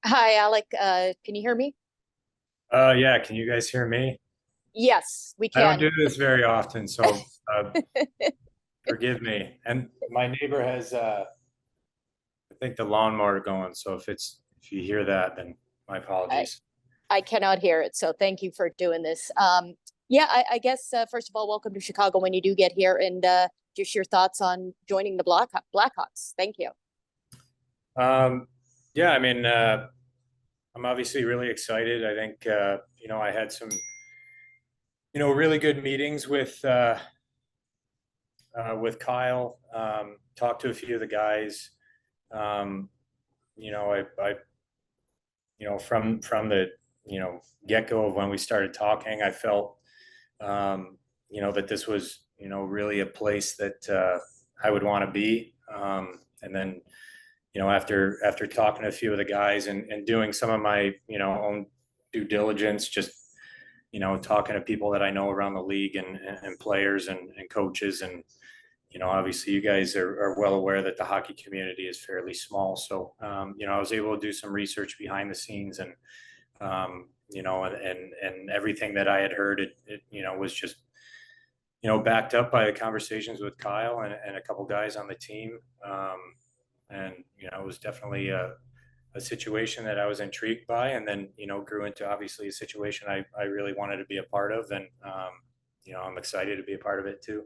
Hi, Alec. Can you hear me? Yeah, can you guys hear me? Yes, we I don't can. do this very often, so forgive me. And my neighbor has, I think, the lawnmower going. So if you hear that, then my I, apologies. I cannot hear it, so thank you for doing this. Yeah, I guess first of all, welcome to Chicago when you do get here, and just your thoughts on joining the Blackhawks. Thank you. Um, yeah, I mean, I'm obviously really excited. I think I had some really good meetings with Kyle. Talked to a few of the guys. Um, I from the get go of when we started talking, I felt that this was really a place that I would want to be. And then after talking to a few of the guys and doing some of my own due diligence, just talking to people that I know around the league and players and coaches and obviously you guys are well aware that the hockey community is fairly small. So, I was able to do some research behind the scenes and, and everything that I had heard, it was just, backed up by the conversations with Kyle and a couple guys on the team. And, it was definitely a situation that I was intrigued by and then, grew into obviously a situation I really wanted to be a part of. And, I'm excited to be a part of it too.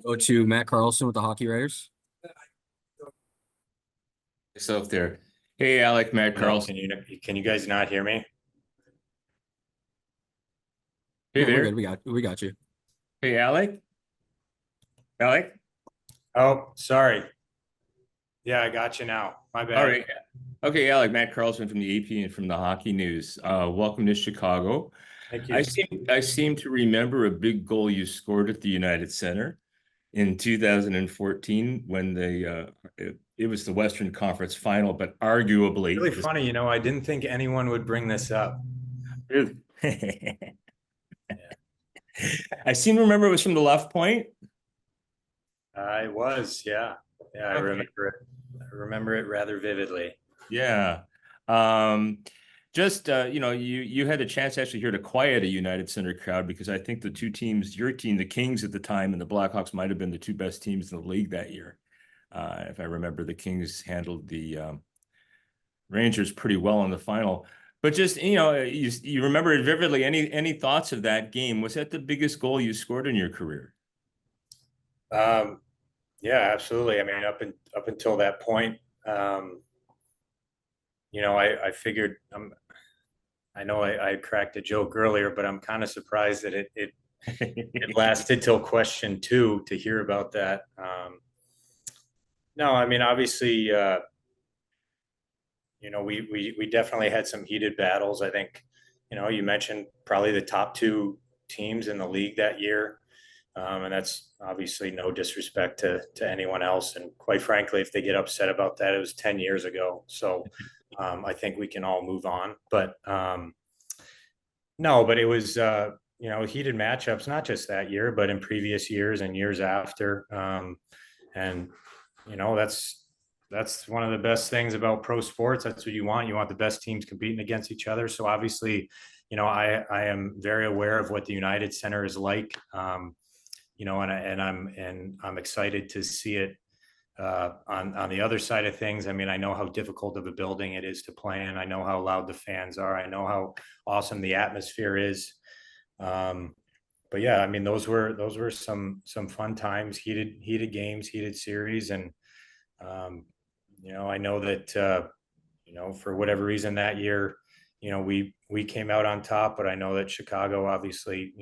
Go to Matt Carlson with the Hockey Writers. Yourself there. Hey, Alec, Matt No, Carlson. can you guys not hear me? Hey Yeah, we're there. good. We got you. Hey, Alec. Alec. Oh, sorry. Yeah, I got you now. My All bad. right. Okay, Alec, Matt Carlson from the AP and from the Hockey News. Welcome to Chicago. Thank I you. seem I seem to remember a big goal you scored at the United Center in 2014 when it was the Western Conference Final, but arguably Really funny, I didn't think anyone would bring this up. really. Yeah. I seem to remember it was from the left point. It was, yeah. Yeah, I Okay. remember it. I remember it rather vividly. Yeah. Um, just you had a chance actually here to quiet a United Center crowd because I think the two teams, your team, the Kings at the time, and the Blackhawks might have been the two best teams in the league that year. If I remember, the Kings handled the Rangers pretty well in the final. But just you remember it vividly. Any thoughts of that game? Was that the biggest goal you scored in your career? Um, yeah, absolutely. I mean, up until that point, I figured I know I cracked a joke earlier, but I'm kind of surprised that it lasted till question two to hear about that. No, I mean, obviously, we definitely had some heated battles. I think, you mentioned probably the top two teams in the league that year. And that's obviously no disrespect to anyone else. And quite frankly, if they get upset about that, it was 10 years ago. So I think we can all move on. But no, but it was, heated matchups, not just that year, but in previous years and years after. And, that's one of the best things about pro sports. That's what you want. You want the best teams competing against each other. So obviously, I am very aware of what the United Center is like. And I'm excited to see it on the other side of things. I mean, I know how difficult of a building it is to play in. I know how loud the fans are. I know how awesome the atmosphere is. Um, but yeah, I mean, those were some fun times, heated games, heated series, and um, I know that for whatever reason that year, we came out on top, but I know that Chicago obviously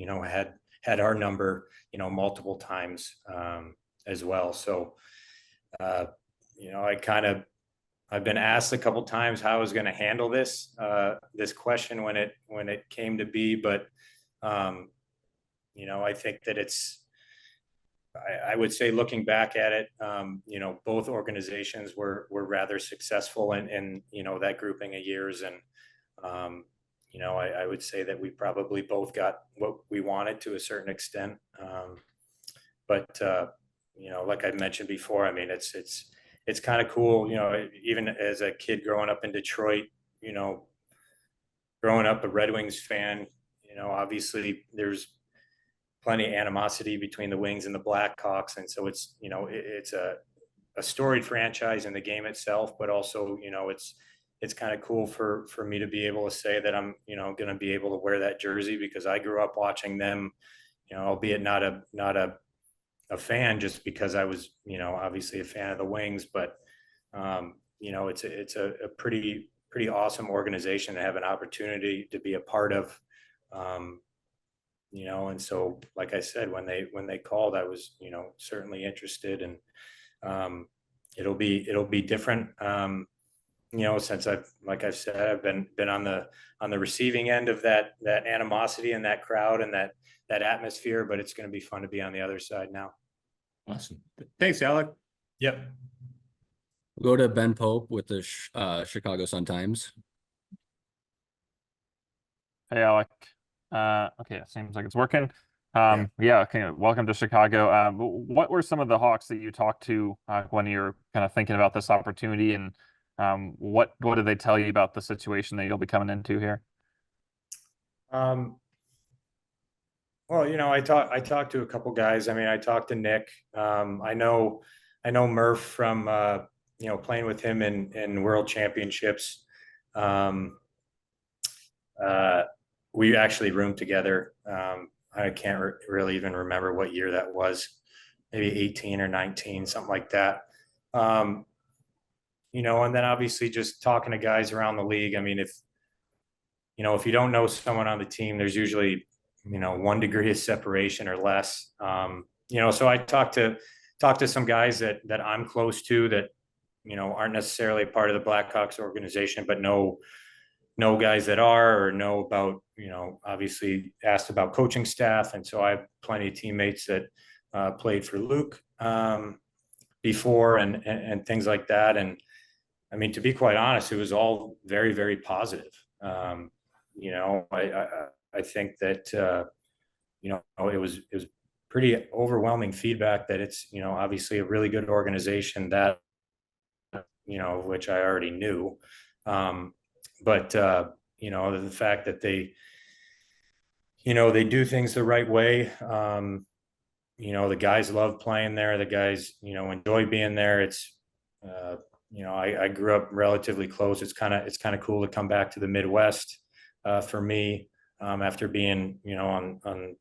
had our number multiple times as well. So uh, I've been asked a couple times how I was going to handle this question when it came to be, but um, I think that I would say looking back at it, both organizations were rather successful in that grouping of years, and I would say that we probably both got what we wanted to a certain extent. But like I mentioned before, I mean it's it's kind of cool, you know, even as a kid growing up in Detroit, you know, growing up a Red Wings fan, you know, obviously there's plenty of animosity between the Wings and the Blackhawks. And so it's, you know, it's a storied franchise in the game itself, but also, you know, it's kind of cool for me to be able to say that I'm, you know, going to be able to wear that jersey because I grew up watching them, you know, albeit not a fan just because I was, you know, obviously a fan of the Wings, but you know, it's a pretty awesome organization to have an opportunity to be a part of. You know, and so, like I said, when they called, I was, you know, certainly interested, and it'll be different. You know, since like I've said, I've been on the receiving end of that animosity and that crowd and that atmosphere, but it's going to be fun to be on the other side now. Awesome. Thanks, Alec. Yep. We'll go to Ben Pope with the Chicago Sun-Times. Hey, Alec. Okay, it seems like it's working. Yeah, okay, welcome to Chicago. What were some of the Hawks that you talked to when you were kind of thinking about this opportunity, and what did they tell you about the situation that you'll be coming into here? Well, you know, I talked to a couple guys. I mean, I talked to Nick. I know Murph from you know, playing with him in World Championships. We actually roomed together. I can't really even remember what year that was, maybe 18 or 19, something like that. You know, and then obviously just talking to guys around the league. I mean, if you don't know someone on the team, there's usually, you know, 1 degree of separation or less. You know, so I talked to some guys that I'm close to that, you know, aren't necessarily part of the Blackhawks organization, but know guys that are, or know about, you know, obviously asked about coaching staff. And so I have plenty of teammates that played for Luke before and things like that. And I mean, to be quite honest, it was all very, very positive. You know, I think that, you know, it was pretty overwhelming feedback that it's, you know, obviously a really good organization that, you know, which I already knew. But you know, the fact that they, you know, they do things the right way. You know, the guys love playing there. The guys, you know, enjoy being there. It's, you know, I grew up relatively close. It's kind of cool to come back to the Midwest for me after being, you know, on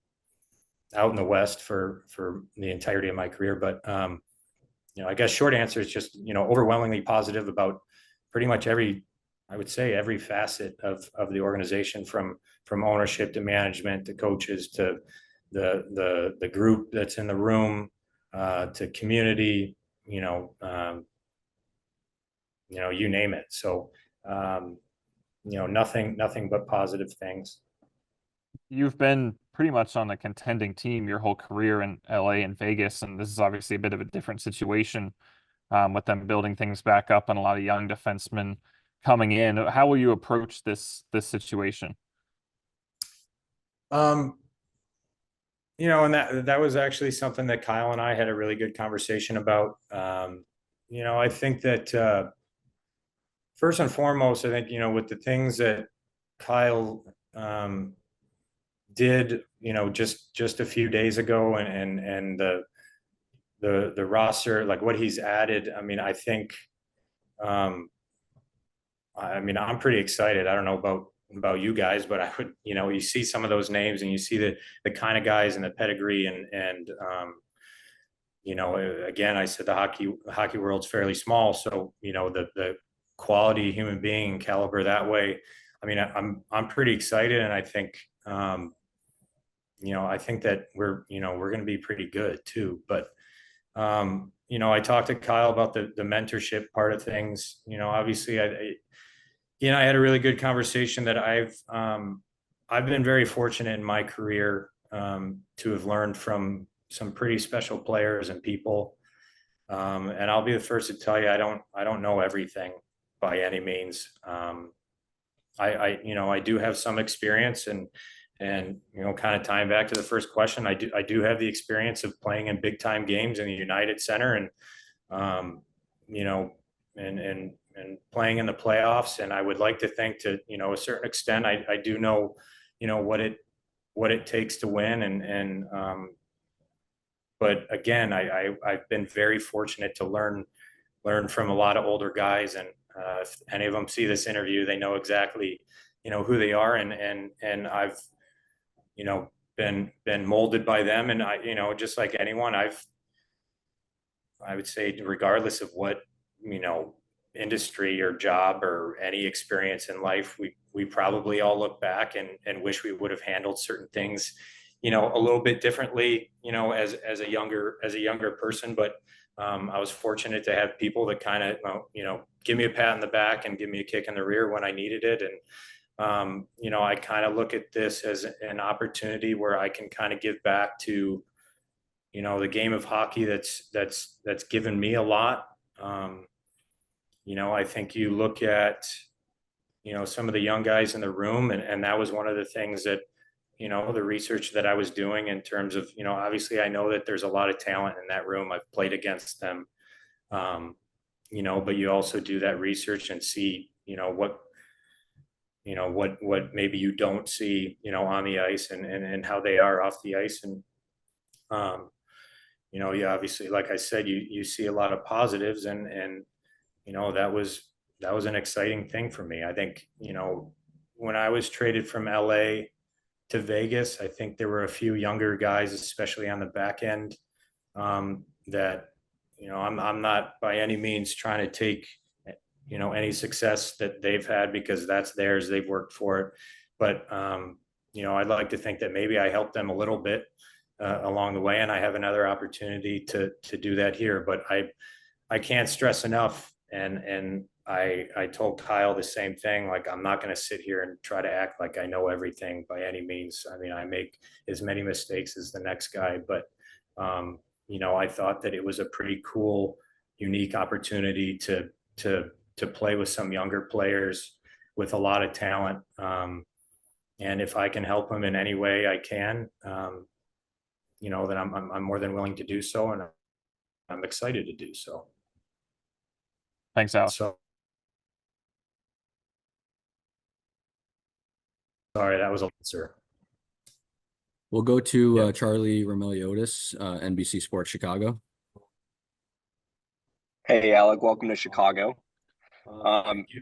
out in the West for the entirety of my career. But you know, I guess short answer is just, you know, overwhelmingly positive about pretty much I would say every facet of the organization, from ownership to management to coaches to the group that's in the room to community, you know, you name it. So, you know, nothing but positive things. You've been pretty much on a contending team your whole career in LA and Vegas, and this is obviously a bit of a different situation with them building things back up and a lot of young defensemen coming in. How will you approach this situation? You know, and that was actually something that Kyle and I had a really good conversation about. You know, I think that first and foremost, I think, you know, with the things that Kyle did, you know, just a few days ago, and the roster, like what he's added. I mean, I think, I mean, I'm pretty excited. I don't know about you guys, but I would, you know, you see some of those names and you see the kind of guys and the pedigree and you know, again, I said the hockey world's fairly small, so you know the quality human being and caliber that way. I mean, I'm pretty excited, and I think you know, I think that we're going to be pretty good too. But you know, I talked to Kyle about the mentorship part of things. You know, obviously I had a really good conversation that I've been very fortunate in my career to have learned from some pretty special players and people. And I'll be the first to tell you, I don't know everything by any means. You know, I do have some experience, and you know, kind of tying back to the first question, I do have the experience of playing in big time games in the United Center, and you know, playing in the playoffs. And I would like to think to, you know, a certain extent, I do know, you know, what it takes to win. But again, I've been very fortunate to learn from a lot of older guys, and if any of them see this interview, they know exactly, you know, who they are, and I've, you know, been molded by them, and I, you know, just like anyone, I would say, regardless of what, you know, industry or job or any experience in life, we probably all look back and wish we would have handled certain things, you know, a little bit differently, you know, as a younger person. But I was fortunate to have people that kind of, you know, give me a pat on the back and give me a kick in the rear when I needed it. And, you know, I kind of look at this as an opportunity where I can kind of give back to, you know, the game of hockey that's given me a lot. You know, I think you look at, you know, some of the young guys in the room, and that was one of the things that, you know, the research that I was doing in terms of, you know, obviously I know that there's a lot of talent in that room. I've played against them, you know, but you also do that research and see, you know, what maybe you don't see, you know, on the ice, and how they are off the ice. And, you know, you obviously, like I said, you see a lot of positives, and, you know, that was an exciting thing for me. I think, you know, when I was traded from LA to Vegas, I think there were a few younger guys, especially on the back end, that, you know, I'm not by any means trying to take, you know, any success that they've had, because that's theirs, they've worked for it. But, you know, I'd like to think that maybe I helped them a little bit along the way, and I have another opportunity to do that here. But I can't stress enough, and I told Kyle the same thing. Like, I'm not going to sit here and try to act like I know everything by any means. I mean, I make as many mistakes as the next guy, but, you know, I thought that it was a pretty cool, unique opportunity to play with some younger players with a lot of talent. And if I can help them in any way I can, you know, then I'm more than willing to do so, and I'm excited to do so. Thanks, Alex. So, sorry, that was a answer. We'll go to Yeah. Charlie Romeliotis, NBC Sports Chicago. Hey, Alec, welcome to Chicago.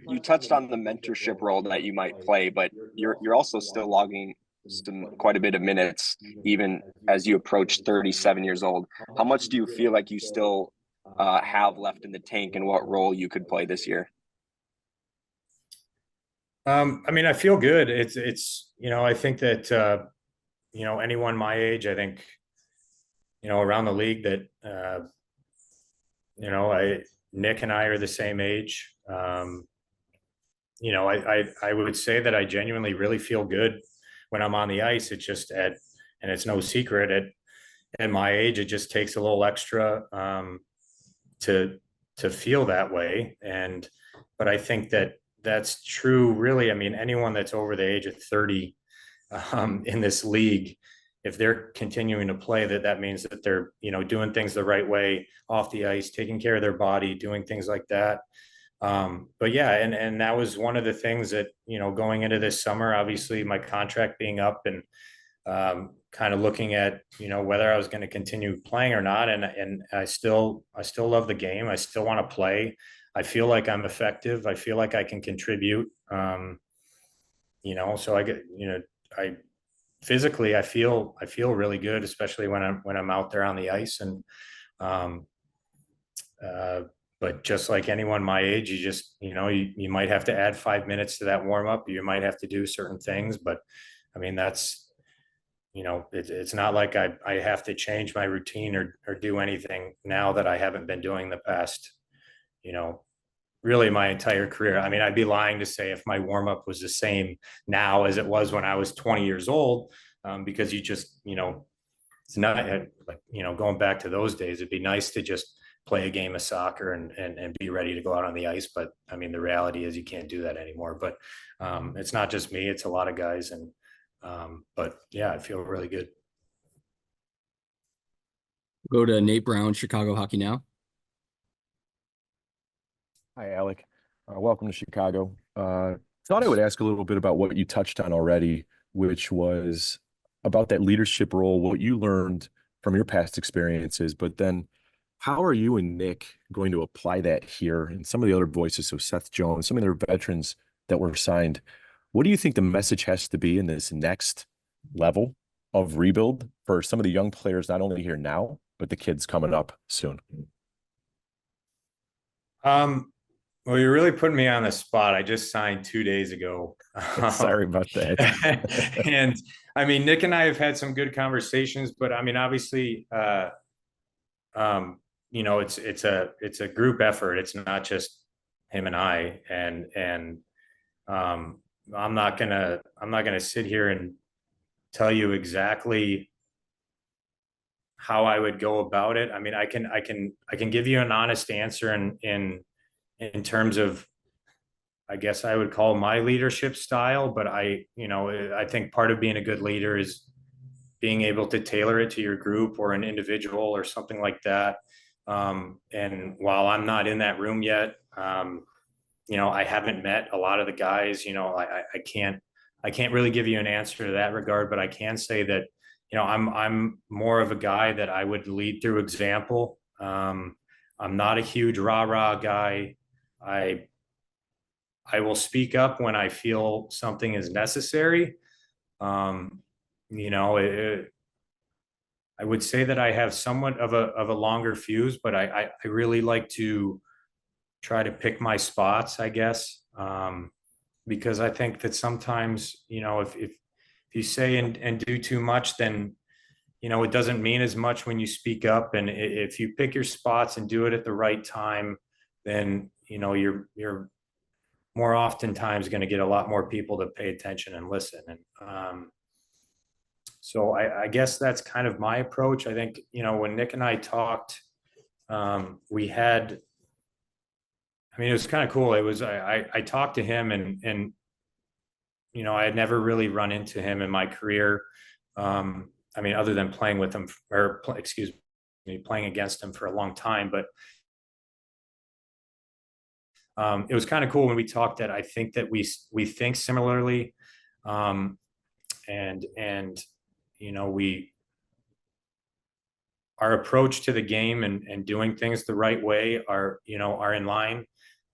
You touched on the mentorship role that you might play, but you're also still logging quite a bit of minutes, even as you approach 37 years old. How much do you feel like you still have left in the tank, and what role you could play this year? I mean, I feel good. It's, you know, I think that, you know, anyone my age, I think, you know, around the league that, you know, Nick and I are the same age. You know, I would say that I genuinely really feel good when I'm on the ice. It's just and it's no secret at my age, it just takes a little extra, to feel that way. But I think that that's true, really. I mean, anyone that's over the age of 30, in this league, if they're continuing to play, that means that they're, you know, doing things the right way off the ice, taking care of their body, doing things like that. But yeah, and that was one of the things that, you know, going into this summer, obviously my contract being up, and kind of looking at, you know, whether I was going to continue playing or not. And I still love the game. I still want to play. I feel like I'm effective. I feel like I can contribute. You know, so I get, you know, physically, I feel really good, especially when I'm out there on the ice. And, but just like anyone my age, you just, you know, you might have to add 5 minutes to that warm up. You might have to do certain things, but I mean, that's, you know, it's not like I have to change my routine or do anything now that I haven't been doing the past, you know, really my entire career. I mean, I'd be lying to say if my warm up was the same now as it was when I was 20 years old, because you just, you know, it's not like, you know, going back to those days, it'd be nice to just play a game of soccer and be ready to go out on the ice. But I mean, the reality is you can't do that anymore. But it's not just me, it's a lot of guys. And but yeah, I feel really good. Go to Nate Brown, Chicago Hockey Now. Hi, Alec. Welcome to Chicago. Thought I would ask a little bit about what you touched on already, which was about that leadership role, what you learned from your past experiences, but then how are you and Nick going to apply that here? And some of the other voices, so Seth Jones, some of their veterans that were signed. What do you think the message has to be in this next level of rebuild for some of the young players, not only here now, but the kids coming up soon? Well, you're really putting me on the spot. I just signed 2 days ago. Sorry about that. And I mean, Nick and I have had some good conversations, but I mean, obviously, you know, it's a group effort. It's not just him and I. And I'm not gonna sit here and tell you exactly how I would go about it. I mean, I can give you an honest answer in terms of, I guess I would call my leadership style, but you know, I think part of being a good leader is being able to tailor it to your group or an individual or something like that. And while I'm not in that room yet, you know, I haven't met a lot of the guys, you know, I can't really give you an answer to that regard, but I can say that, you know, I'm more of a guy that I would lead through example. I'm not a huge rah-rah guy. I will speak up when I feel something is necessary. You know, I would say that I have somewhat of a longer fuse, but I really like to try to pick my spots, I guess, because I think that sometimes, you know, if you say and do too much, then, you know, it doesn't mean as much when you speak up. And if you pick your spots and do it at the right time, then, you know, you're more oftentimes going to get a lot more people to pay attention and listen. And so I guess that's kind of my approach. I think, you know, when Nick and I talked, we had, I mean, it was kind of cool. It was, I talked to him and, you know, I had never really run into him in my career. I mean, other than playing with him or excuse me, playing against him for a long time, but it was kind of cool when we talked that I think that we think similarly. And, you know, our approach to the game and doing things the right way are, you know, are in line.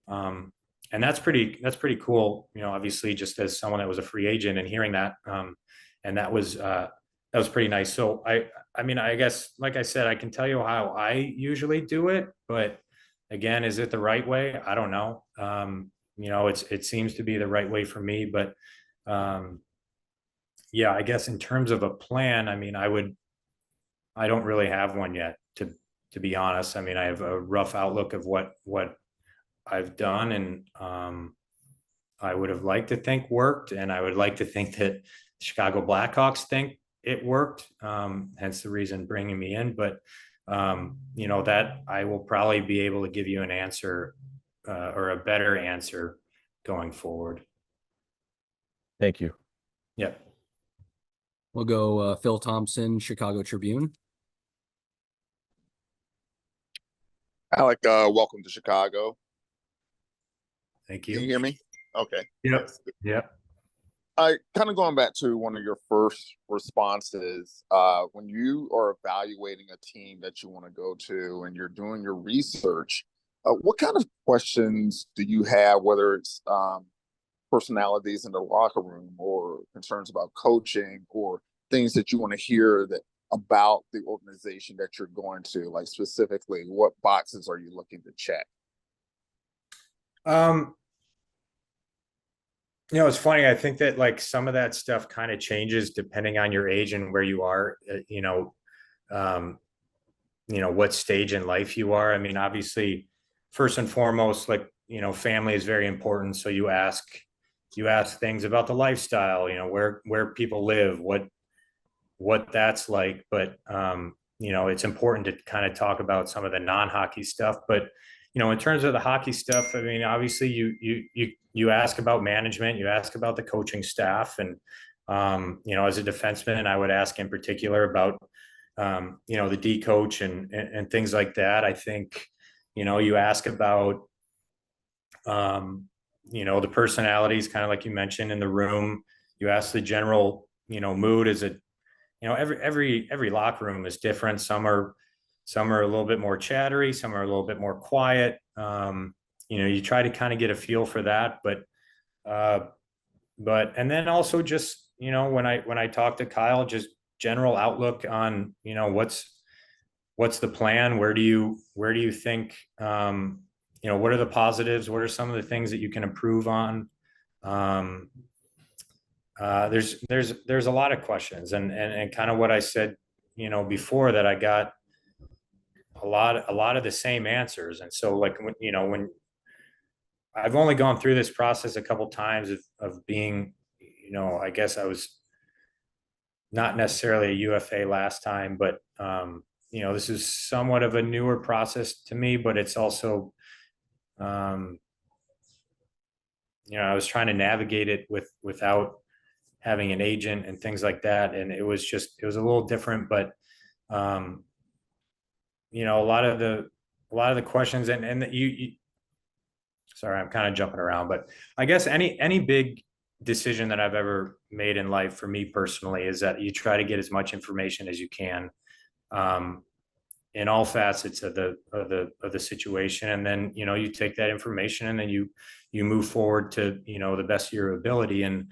And that's pretty cool, you know, obviously just as someone that was a free agent and hearing that, and that was pretty nice. So I mean, I guess, like I said, I can tell you how I usually do it, but again, is it the right way? I don't know. You know, it seems to be the right way for me, but, yeah, I guess in terms of a plan, I mean, I don't really have one yet, to be honest. I mean, I have a rough outlook of what I've done, and I would have liked to think worked, and I would like to think that Chicago Blackhawks think it worked, hence the reason bringing me in. But you know, that I will probably be able to give you an answer or a better answer going forward. Thank you. Yeah. We'll go Phil Thompson, Chicago Tribune. Alec, welcome to Chicago. Thank Can you. you hear me? Okay. Yep. Yep. Kind of going back to one of your first responses, when you are evaluating a team that you want to go to and you're doing your research, what kind of questions do you have, whether it's personalities in the locker room or concerns about coaching or things that you want to hear about the organization that you're going to, like specifically what boxes are you looking to check? You know, it's funny. I think that like some of that stuff kind of changes depending on your age and where you are, you know, what stage in life you are. I mean, obviously, first and foremost, like, you know, family is very important. So you ask things about the lifestyle, you know, where people live, what that's like. But, you know, it's important to kind of talk about some of the non-hockey stuff. But, you know, in terms of the hockey stuff, I mean, obviously you ask about management, you ask about the coaching staff, and, you know, as a defenseman, I would ask in particular about, you know, the D coach and things like that. I think, you know, you ask about, you know, the personalities, kind of like you mentioned in the room. You ask the general, you know, mood. Is it, you know, every locker room is different. Some are a little bit more chattery, some are a little bit more quiet. You know, you try to kind of get a feel for that, but and then also just, you know, when I talk to Kyle, just general outlook on, you know, what's the plan? Where do you think, you know, what are the positives? What are some of the things that you can improve on? There's a lot of questions, and kind of what I said, you know, before, that I got a lot of the same answers. And so, like, when, you know, when I've only gone through this process a couple times of being, you know, I guess I was not necessarily a UFA last time, but you know, this is somewhat of a newer process to me, but it's also, you know, I was trying to navigate it without having an agent and things like that. And it was a little different, but you know, a lot of the questions, and you sorry, I'm kind of jumping around, but I guess any big decision that I've ever made in life, for me personally, is that you try to get as much information as you can, in all facets of the situation. And then, you know, you take that information and then you move forward to, you know, the best of your ability. And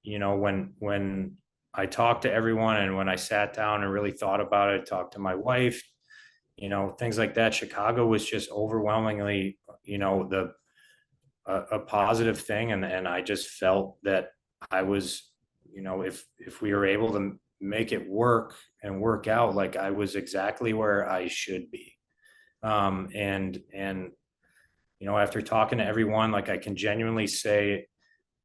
you know, when I talked to everyone, and when I sat down and really thought about it, talked to my wife, you know, things like that, Chicago was just overwhelmingly, you know, a positive thing. And I just felt that I was, you know, if we were able to make it work and work out, like, I was exactly where I should be. And you know, after talking to everyone, like, I can genuinely say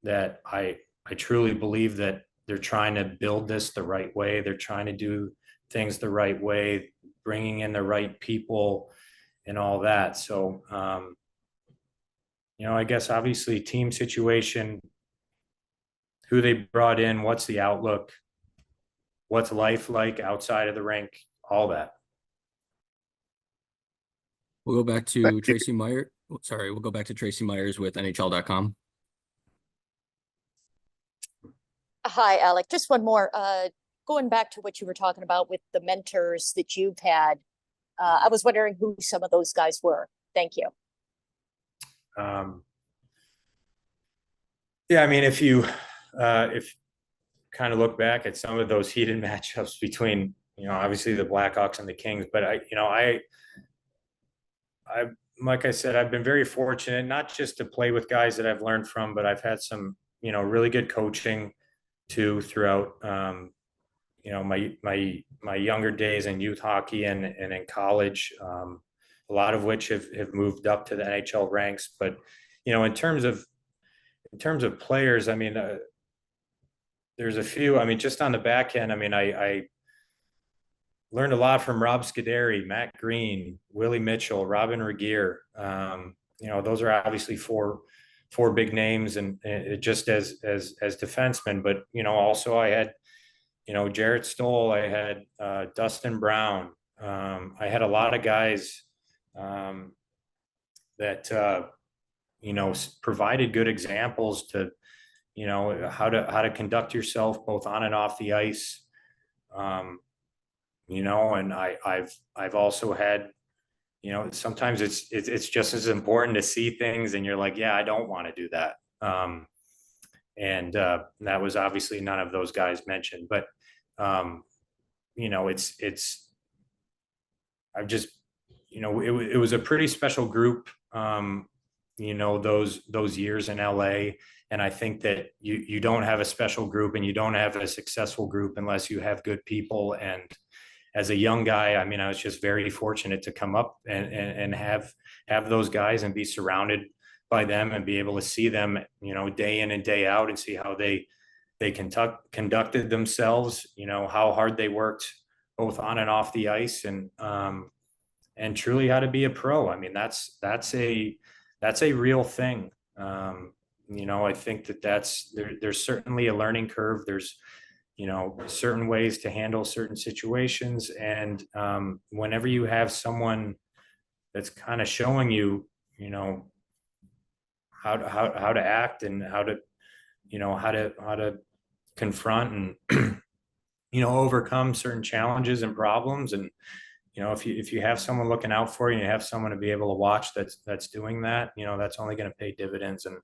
that I truly believe that they're trying to build this the right way. They're trying to do things the right way, bringing in the right people and all that. So, you know, I guess obviously team situation, who they brought in, what's the outlook, what's life like outside of the rink, all that. We'll go back to Tracy Meyer. Sorry, we'll go back to Tracy Myers with NHL.com. Hi, Alec. Just one more. Going back to what you were talking about with the mentors that you've had, I was wondering who some of those guys were. Thank you. Yeah, I mean, if kind of look back at some of those heated matchups between, you know, obviously the Blackhawks and the Kings, but I like I said, I've been very fortunate, not just to play with guys that I've learned from, but I've had some, you know, really good coaching too throughout, you know, my younger days in youth hockey and in college, a lot of which have moved up to the NHL ranks. But, you know, in terms of players, I mean, there's a few. I mean, just on the back end, I mean, I learned a lot from Rob Scuderi, Matt Green, Willie Mitchell, Robin Regier. You know, those are obviously four big names, and just as defensemen. But, you know, also I had, you know, Jarrett Stoll, I had Dustin Brown. I had a lot of guys that you know, provided good examples to, you know, how to conduct yourself both on and off the ice. You know, and I've also had, you know, sometimes it's just as important to see things and you're like, yeah, I don't want to do that. And that was obviously none of those guys mentioned, but you know, I've just, you know, it was a pretty special group, you know, those years in LA. And I think that you don't have a special group and you don't have a successful group unless you have good people. And as a young guy, I mean, I was just very fortunate to come up and have those guys and be surrounded by them and be able to see them, you know, day in and day out, and see how they conducted themselves, you know, how hard they worked both on and off the ice, and truly how to be a pro. I mean, that's a real thing. You know, I think there's certainly a learning curve. There's, you know, certain ways to handle certain situations. And whenever you have someone that's kind of showing you, you know, how to act and how to, how to confront and, overcome certain challenges and problems. And, if you have someone looking out for you and you have someone to be able to watch that's doing that, that's only going to pay dividends. And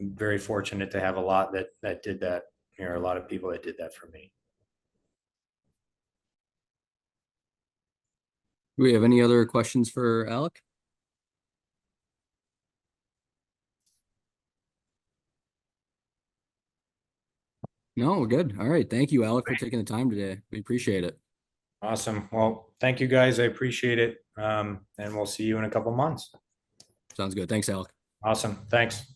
I'm very fortunate to have a lot that did that. A lot of people that did that for me. Do we have any other questions for Alec? No, we're good. All right. Thank you, Alec, for taking the time today. We appreciate it. Awesome. Well, thank you guys. I appreciate it. And we'll see you in a couple months. Sounds good. Thanks, Alec. Awesome. Thanks.